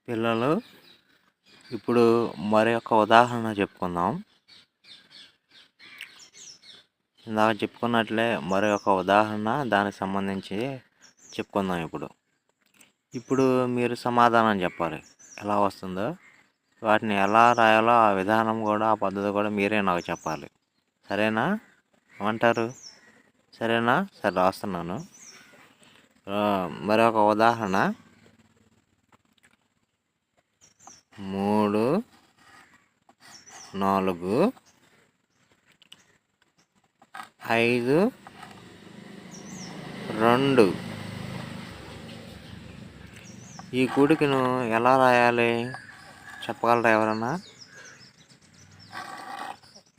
పిల్లలు ఇప్పుడు మరొక ఉదాహరణ చెప్పుకుందాం. ఇందాక చెప్పుకున్నట్లే మరొక ఉదాహరణ దానికి సంబంధించి చెప్పుకుందాం. ఇప్పుడు మీరు సమాధానం చెప్పాలి. ఎలా వస్తుందో వాటిని ఎలా రాయాలో ఆ విధానం కూడా ఆ పద్ధతి కూడా మీరే నాకు చెప్పాలి. సరేనా? ఏమంటారు? సరేనా? సరే, రాస్తున్నాను. మరొక ఉదాహరణ 3, 4, 5, 2. ఈ కూడికను ఎలా రాయాలి చెప్పగలరా ఎవరన్నా?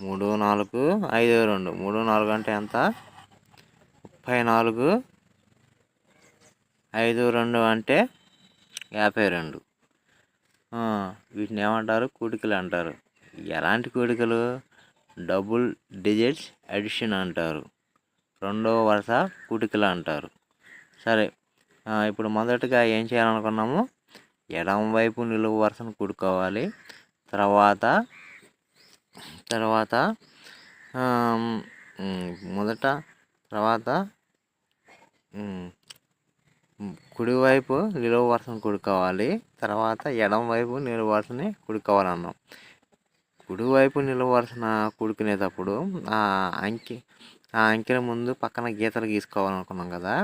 3, 4, 5, 2. 3, 4 అంటే ఎంత? 34. 5, 2 అంటే 52. వీటిని ఏమంటారు? కూడికలు అంటారు. ఎలాంటి కూడికలు? డబుల్ డిజిట్స్ అడిషన్ అంటారు. రెండవ వరుస కూడికలు అంటారు. సరే, ఇప్పుడు మొదటగా ఏం చేయాలనుకున్నాము? ఎడమ వైపు నిలువు వరుసను కూడుకోవాలి. తర్వాత కుడివైపు నిలువు వరుసను కూడుకోవాలి. తర్వాత ఎడమ వైపు నిలువు వరుసని కూడుకోవాలన్నాం. కుడివైపు నిలువు వరుసన కూడుకునేటప్పుడు ఆ అంకెల ముందు పక్కన గీతలు గీసుకోవాలనుకున్నాం కదా.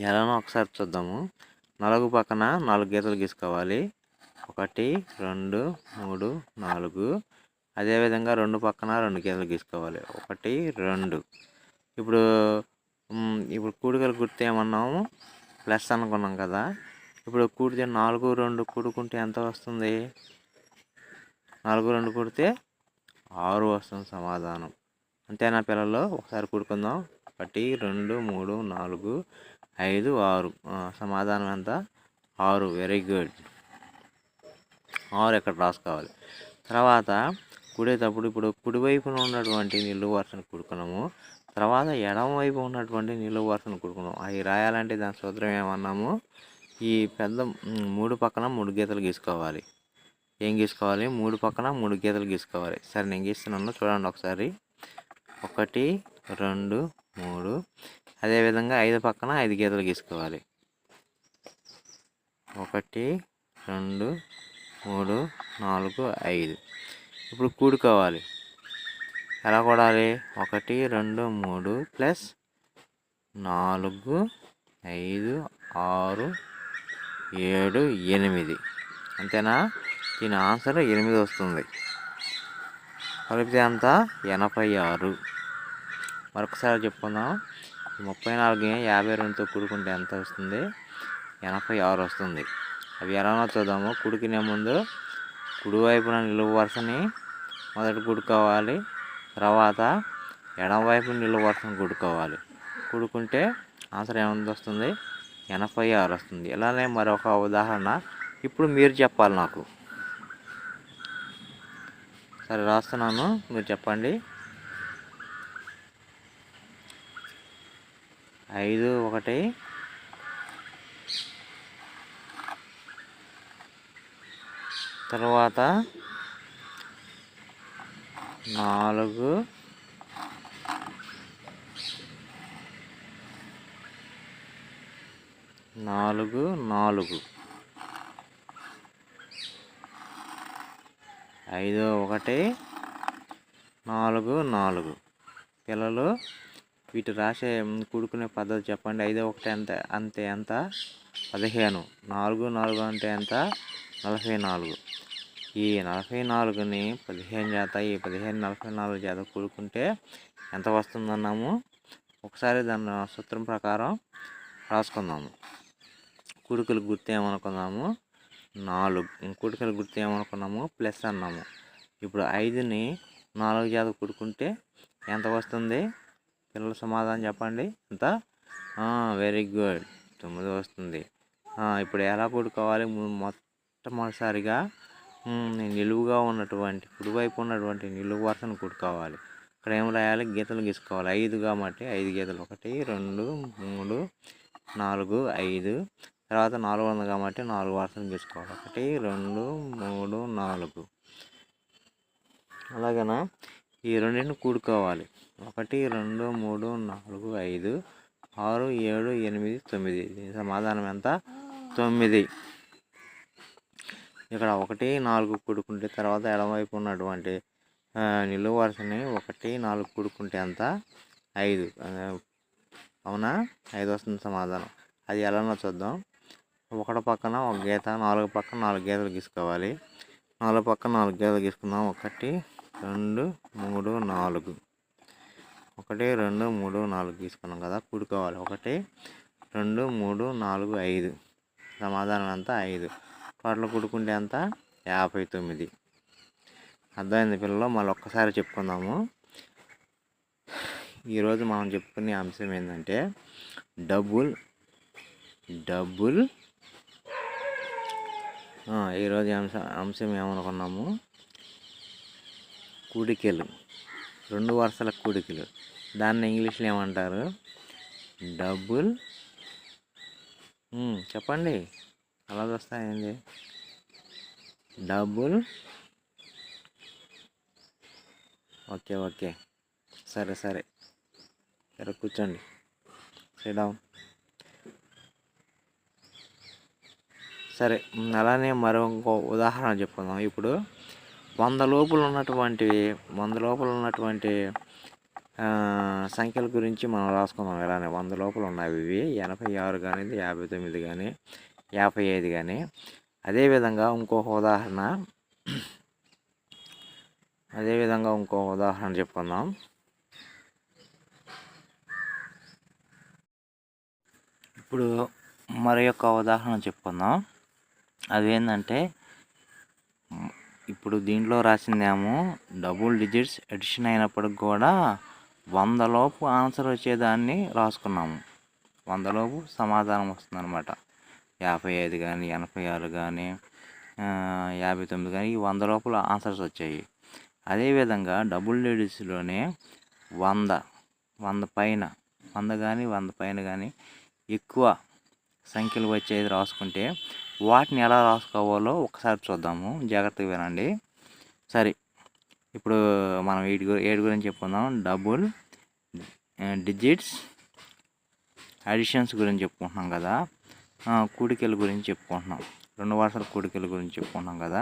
ఎలానో ఒకసారి చూద్దాము. 4 పక్కన 4 గీతలు గీసుకోవాలి. 1, 2, 3, 4. అదేవిధంగా 2 పక్కన 2 గీతలు గీసుకోవాలి. 1, 2. ఇప్పుడు కూడికలు గుర్తు ఏమన్నాము? ప్లస్ అనుకున్నాం కదా. ఇప్పుడు కూడితే 4, 2 కూడుకుంటే ఎంత వస్తుంది? 4, 2 కూడితే 6 వస్తుంది సమాధానం. అంతేనా పిల్లలు? ఒకసారి కూడుకుందాం. 1, 2, 3, 4, 5, 6. సమాధానం ఎంత? 6. Very good. 6 ఇక్కడ రాసుకోవాలి. తర్వాత కూడేటప్పుడు ఇప్పుడు కుడివైపున ఉన్నటువంటి నిలువు వరుసను కూడుకున్నాము. తర్వాత ఎడమ వైపు ఉన్నటువంటి నిలువు వరుసను కూడుకున్నాము. అవి రాయాలంటే దాని సూత్రం ఏమన్నాము? ఈ పెద్ద 3 పక్కన 3 గీతలు గీసుకోవాలి. ఏం గీసుకోవాలి? 3 పక్కన 3 గీతలు గీసుకోవాలి. సరే, నేను గీస్తున్నాను, చూడండి ఒకసారి. 1, 2, 3. అదేవిధంగా 5 పక్కన 5 గీతలు గీసుకోవాలి. 1, 2, 3, 4, 5. ఇప్పుడు కూడుకోవాలి. ఎలా కూడాలి? 1, 2, 3 ప్లస్ 4, 5, 6, 7, 8. అంతేనా? దీని ఆన్సర్ 8 వస్తుంది. కలిపితే ఎంత? 86. మరొకసారి చెప్పుకుందాం. 34 52తో కూడుకుంటే ఎంత వస్తుంది? 86 వస్తుంది. అవి ఎలానో చూద్దాము. కూడుకునే ముందు కుడివైపున నిలువు వరుసని మొదట కూడుకోవాలి. తర్వాత ఎడమవైపు నిలువు వరుసను కూడుకోవాలి. కూడుకుంటే ఆన్సర్ ఏమైంది వస్తుంది? 86 వస్తుంది. ఇలానే మరొక ఉదాహరణ ఇప్పుడు మీరు చెప్పాలి నాకు. సరే, రాస్తున్నాను, మీరు చెప్పండి. 5, 1. తర్వాత 4, 4, 4. 5, 1, 4, 4. పిల్లలు వీటి రాసే కూడుకునే పద్ధతి చెప్పండి. 5, 1 అంటే ఎంత? 15. 4, 4 అంటే ఎంత? 44. ఈ 44ని 15 చేత, ఈ 15 44 చేత కూడుకుంటే ఎంత వస్తుందన్నాము? ఒకసారి దాని సూత్రం ప్రకారం రాసుకుందాము. కూడికలు గుర్తు ఏమనుకున్నాము? 4. కూడికలు గుర్తు ఏమనుకున్నాము? ప్లస్ అన్నాము. ఇప్పుడు 5ని 4 చేత కూడుకుంటే ఎంత వస్తుంది? పిల్లల సమాధానం చెప్పండి. ఎంత? వెరీ గుడ్, 9 వస్తుంది. ఇప్పుడు ఎలా కూడుకోవాలి? మొట్టమొదటిసారిగా నిలువుగా ఉన్నటువంటి కుడివైపు ఉన్నటువంటి నిలువు వరుసను కూడుకోవాలి. ఇక్కడ ఏం రాయాలి? గీతలు గీసుకోవాలి. 5 కాబట్టి 5 గీతలు. 1, 2, 3, 4 5 తర్వాత 4 ఉంది కాబట్టి 4 వరుసలు గీసుకోవాలి. 1 2 3 4 అలాగనా ఈ రెండింటిని కూడుకోవాలి. 1 2 3 4 5 6 7 8 9 దీని సమాధానం ఎంత? 9. ఇక్కడ 1 4 కూడుకుంటే తర్వాత ఎడమవైపు ఉన్నటువంటి నిలువు వరుసని 1 4 కూడుకుంటే ఎంత? 5. అవునా? 5 వస్తుంది సమాధానం. అది ఎలానో చూద్దాం. 1 పక్కన ఒక గీత, 4 పక్కన 4 గీతలు గీసుకోవాలి. 4 పక్కన 4 గీతలు గీసుకుందాం. 1 2 3 4 1 2 3 4 గీసుకున్నాం కదా, కూడుకోవాలి. 1 2 3 4 5 సమాధానం ఎంత? 5. టోటల్ కూడుకుంటే ఎంత? 59. అర్థమైంది పిల్లలు? మళ్ళీ ఒక్కసారి చెప్పుకుందాము. ఈరోజు మనం చెప్పుకునే అంశం ఏంటంటే డబుల్ ఈరోజు అంశం ఏమనుకున్నాము? కూడికలు, 2 వరుసల కూడికలు. దాన్ని ఇంగ్లీష్లో ఏమంటారు? డబుల్. చెప్పండి, అలా వస్తాయండి. డబుల్. ఓకే సరే కూర్చోండి. SIT down. సరే, అలానే మరో ఇంకో ఉదాహరణ చెప్పుకుందాం. ఇప్పుడు 100 లోపల ఉన్నటువంటి సంఖ్యల గురించి మనం రాసుకుందాం. ఇలానే 100 లోపల ఉన్నవి ఇవి 86 కానీ 59 కానీ 55 కానీ. అదేవిధంగా ఇంకొక ఉదాహరణ చెప్పుకుందాం. ఇప్పుడు మరి యొక్క ఉదాహరణ చెప్పుకుందాం. అదేంటంటే ఇప్పుడు దీంట్లో రాసిందేమో డబుల్ డిజిట్స్ ఎడిషన్ అయినప్పటికి కూడా 100 లోపు ఆన్సర్ వచ్చేదాన్ని రాసుకున్నాము. 100 లోపు సమాధానం వస్తుందన్నమాట. 55 కానీ 86 కానీ 59 కానీ ఈ 100 లోపల ఆన్సర్స్ వచ్చాయి. అదేవిధంగా డబుల్ డిజిట్స్లోనే 100 పైన 100 పైన కానీ ఎక్కువ సంఖ్యలు వచ్చేది రాసుకుంటే వాటిని ఎలా రాసుకోవాలో ఒకసారి చూద్దాము. జాగ్రత్తగా వినండి. సరే, ఇప్పుడు మనం ఏడు గురించి చెప్పుకుందాం. డబుల్ డిజిట్స్ అడిషన్స్ గురించి చెప్పుకుంటున్నాం కదా, కూడికల గురించి చెప్పుకుంటున్నాం. 2 వరుసల కూడికల గురించి చెప్పుకుంటున్నాం కదా.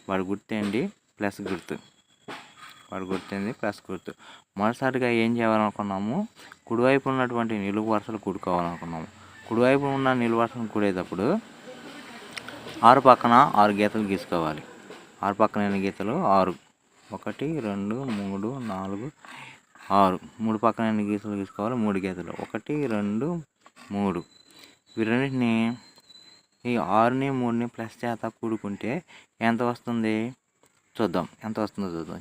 వాడి గుర్తేంటి? ప్లస్ గుర్తు. మొదటిసారిగా ఏం చేయాలనుకున్నాము? కుడివైపు ఉన్నటువంటి నిలువు వరుసలు కూడుకోవాలనుకున్నాము. కుడివైపు ఉన్న నిలువు వరుసను కూడేటప్పుడు 6 పక్కన 6 గీతలు గీసుకోవాలి. 6 పక్కన ఎన్ని గీతలు? 6. 1 2 3 4 6. 3 పక్కన ఎన్ని గీతలు గీసుకోవాలి? 3 గీతలు. 1 2 3. వీటన్నిటిని ఈ 6ని 3ని ప్లస్ చేత కూడుకుంటే ఎంత వస్తుంది చూద్దాం.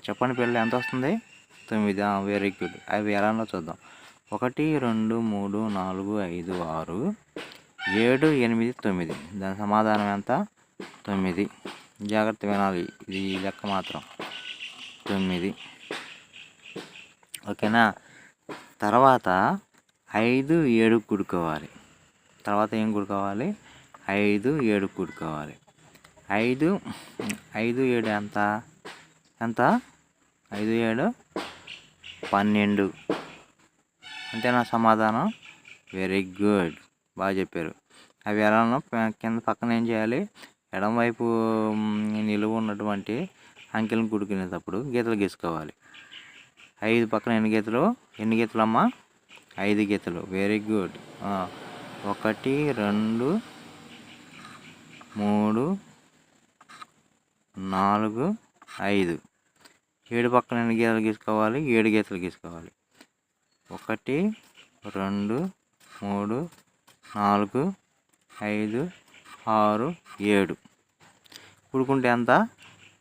చెప్పండి పిల్లలు, ఎంత వస్తుంది? 9. Very good. అవి ఎలానో చూద్దాం. 1 2 3 4 5 6 7 8 9. దాని సమాధానం ఎంత? 9. జాగ్రత్త వినాలి, ఇది లెక్క మాత్రం 9. ఓకేనా? తర్వాత 5 7 కూడుకోవాలి. తర్వాత ఏం కూడుకోవాలి? 5 7 కూడుకోవాలి. 5 7 ఎంత? 5 7 12. అంతేనా సమాధానం? వెరీ గుడ్, బాగా చెప్పారు. అవి ఎలానో కింద పక్కన ఏం చేయాలి? ఎడమవైపు నిలువు ఉన్నటువంటి అంకెలను కూడుకునేటప్పుడు గీతలు గీసుకోవాలి. 5 పక్కన ఎన్ని గీతలు అమ్మా? 5 గీతలు. Very good. 1 2 3 4 5. 7 పక్కన ఎన్ని గీతలు గీసుకోవాలి? 7 గీతలు గీసుకోవాలి. 1 2 3 4 5 6 7 కూడుకుంటే ఎంత?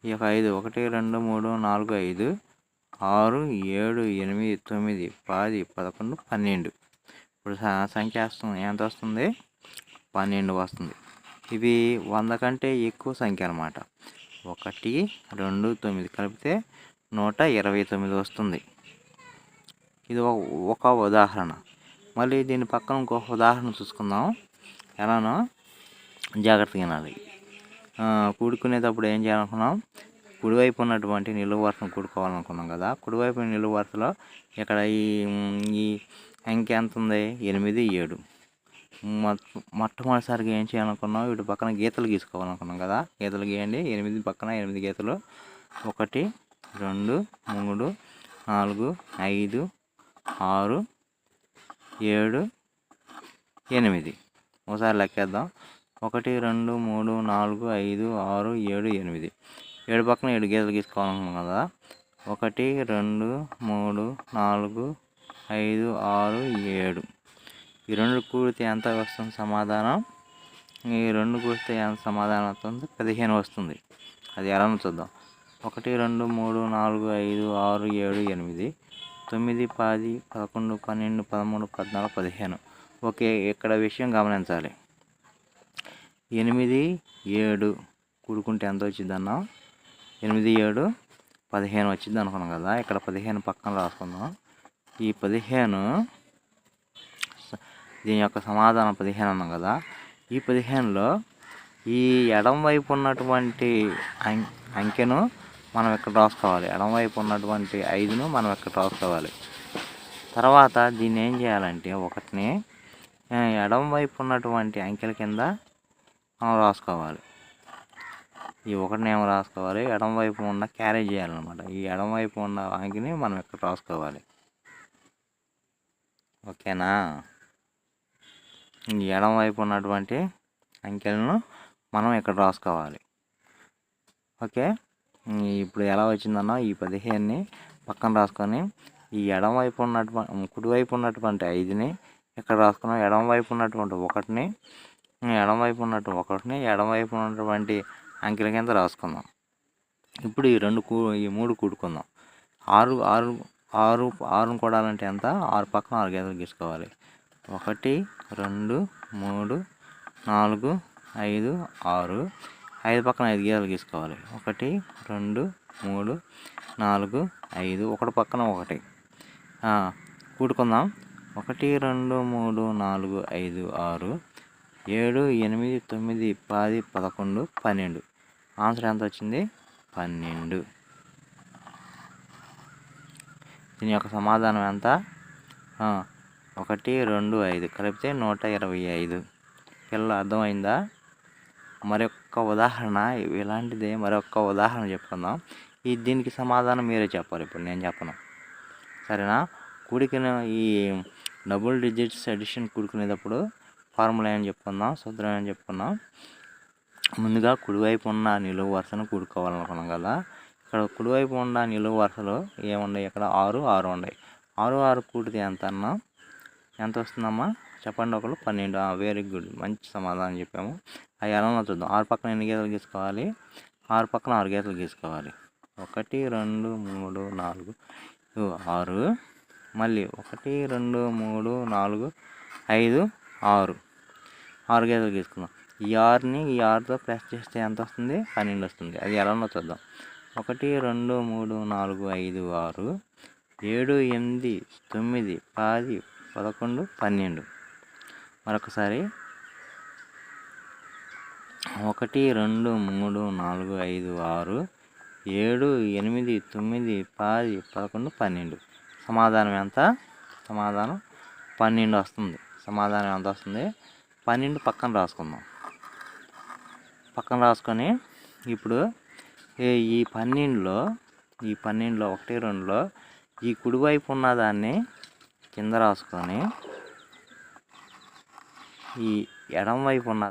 ఈ 5 1 2 3 4 5 6 7 8 9 10 11 12. ఇప్పుడు సంఖ్య ఎంత వస్తుంది? 12 వస్తుంది. ఇవి 100 కంటే ఎక్కువ సంఖ్య అన్నమాట. 1 2 9 కలిపితే 129 వస్తుంది. ఇది ఒక ఉదాహరణ. మళ్ళీ దీని పక్కన ఇంకొక ఉదాహరణ చూసుకుందాం. ఎలానో జాగ్రత్తగా వినాలి. కూడుకునేటప్పుడు ఏం చేయాలనుకున్నాం, కుడివైపు ఉన్నటువంటి నిలువు వరుసను కూడుకోవాలనుకున్నాం కదా. కుడివైపు నిలువు వరుసలో ఇక్కడ ఈ అంకె ఎంత ఉంది, 8, 7. మొట్టమొదటిసారిగా ఏం చేయాలనుకున్నాం, వీటి పక్కన గీతలు గీసుకోవాలనుకున్నాం కదా. గీతలు గీయండి. 8 పక్కన 8 గీతలు. 1, 2, 3, 4, 5, 6, 7, 8. ఒకసారి లెక్కేద్దాం. 1, 2, 3, 4, 5, 6, 7, 8. 7 పక్కన 7 గీతలు గీసుకోవాలనుకున్నాం కదా. 1, 2, 3, 4, 5, 6, 7. ఈ 2 కూడితే ఎంత వస్తుంది సమాధానం? ఈ 2 కూడితే ఎంత సమాధానం వస్తుంది? 15 వస్తుంది. అది ఎలానో చూద్దాం. 1, 2, 3, 4, 5, 6, 7, 8, 9, 10, 11, 12, 13, 14, 15. ఓకే, ఇక్కడ విషయం గమనించాలి. 8, 7 కూడుకుంటే ఎంత వచ్చింది అన్నాం? 8, 7, 15 వచ్చింది అనుకున్నాం కదా. ఇక్కడ 15 పక్కన రాసుకుందాం. ఈ 15 దీని యొక్క సమాధానం 15 అన్నాం కదా. ఈ 15లో ఈ ఎడం వైపు ఉన్నటువంటి అంకెను మనం ఇక్కడ రాసుకోవాలి. ఎడం వైపు ఉన్నటువంటి 5ను మనం ఇక్కడ రాసుకోవాలి. తర్వాత దీన్ని ఏం చేయాలంటే, 1ని ఎడం వైపు ఉన్నటువంటి అంకెల కింద మనం రాసుకోవాలి. ఈ 1ని ఏమో రాసుకోవాలి, ఎడం వైపు ఉన్న క్యారీ చేయాలన్నమాట. ఈ ఎడం వైపు ఉన్న అంకెని మనం ఇక్కడ రాసుకోవాలి. ఓకేనా? ఈ ఎడం వైపు ఉన్నటువంటి అంకెలను మనం ఇక్కడ రాసుకోవాలి. ఓకే, ఇప్పుడు ఎలా వచ్చిందన్నా, ఈ 15ని పక్కన రాసుకొని ఈ ఎడం వైపు ఉన్నటువంటి కుడివైపు ఉన్నటువంటి 5ని ఇక్కడ రాసుకున్నాం. ఎడం వైపు ఉన్నటువంటి 1ని ఎడం వైపు ఉన్నటువంటి అంకెల కింద రాసుకుందాం. ఇప్పుడు ఈ 3 కూడుకుందాం. 6 కూడాలంటే ఎంత? 6 పక్కన 6 గీతలు గీసుకోవాలి. 1, 2, 3, 4, 5, 6. 5 పక్కన 5 గీతలు గీసుకోవాలి. 1, 2, 3, 4, 5. 1 పక్కన 1 కూడుకుందాం. 1, 2, 3, 4, 5, 6, 7, 8, 9, 10, 11, 12. ఆన్సర్ ఎంత వచ్చింది? 12. దీని యొక్క సమాధానం ఎంత? 1, 2, 5 కలిపితే 125. పిల్లలు అర్థమైందా? మరొక ఉదాహరణ ఇలాంటిదే. మరొక ఉదాహరణ చెప్పుకుందాం. దీనికి సమాధానం మీరే చెప్పాలి, ఇప్పుడు నేను చెప్పను. సరేనా? కూడికను ఈ డబుల్ డిజిట్స్ అడిషన్ కూడుకునేటప్పుడు ఫార్ములా ఏం చెప్పుకుందాం, సూత్రం ఏం చెప్పుకుందాం. ముందుగా కుడివైపు ఉన్న నిలువు వరుసను కూడుకోవాలనుకున్నాం కదా. ఇక్కడ కుడివైపు ఉన్న నిలువు వరుసలో ఏమున్నాయి? ఇక్కడ 6 ఉన్నాయి. 6 కూడితే ఎంత అన్నా? ఎంత వస్తుందమ్మా చెప్పండి ఒకరు? 12. వెరీ గుడ్, మంచి సమాధానం చెప్పాము. అది ఎలా చూద్దాం. 6 పక్కన ఎన్ని గీతలు గీసుకోవాలి? 6 పక్కన 6 గీతలు గీసుకోవాలి. 1, 2, 3, 4, 6. మళ్ళీ 1, 2, 3, 4, 5, 6. 6 గీతలు గీసుకుందాం. ఈ 6ని ఈ 6తో ప్లస్ చేస్తే ఎంత వస్తుంది? 12 వస్తుంది. అది ఎలానో చూద్దాం. 1, 2, 3, 4, 5, 6, 7, 8, 9, 10, 11, 12. మరొకసారి 1, 2, 3, 4, 5, 6, 7, 8, 9, 10, 11, 12. సమాధానం ఎంత? సమాధానం 12 వస్తుంది. సమాధానం ఎంత వస్తుంది? 12 పక్కన రాసుకుందాం. పక్కన రాసుకొని ఇప్పుడు ఈ 12లో 1, 2లో ఈ కుడివైపు ఉన్నదాన్ని కింద రాసుకొని ఈ ఎడం వైపు ఉన్న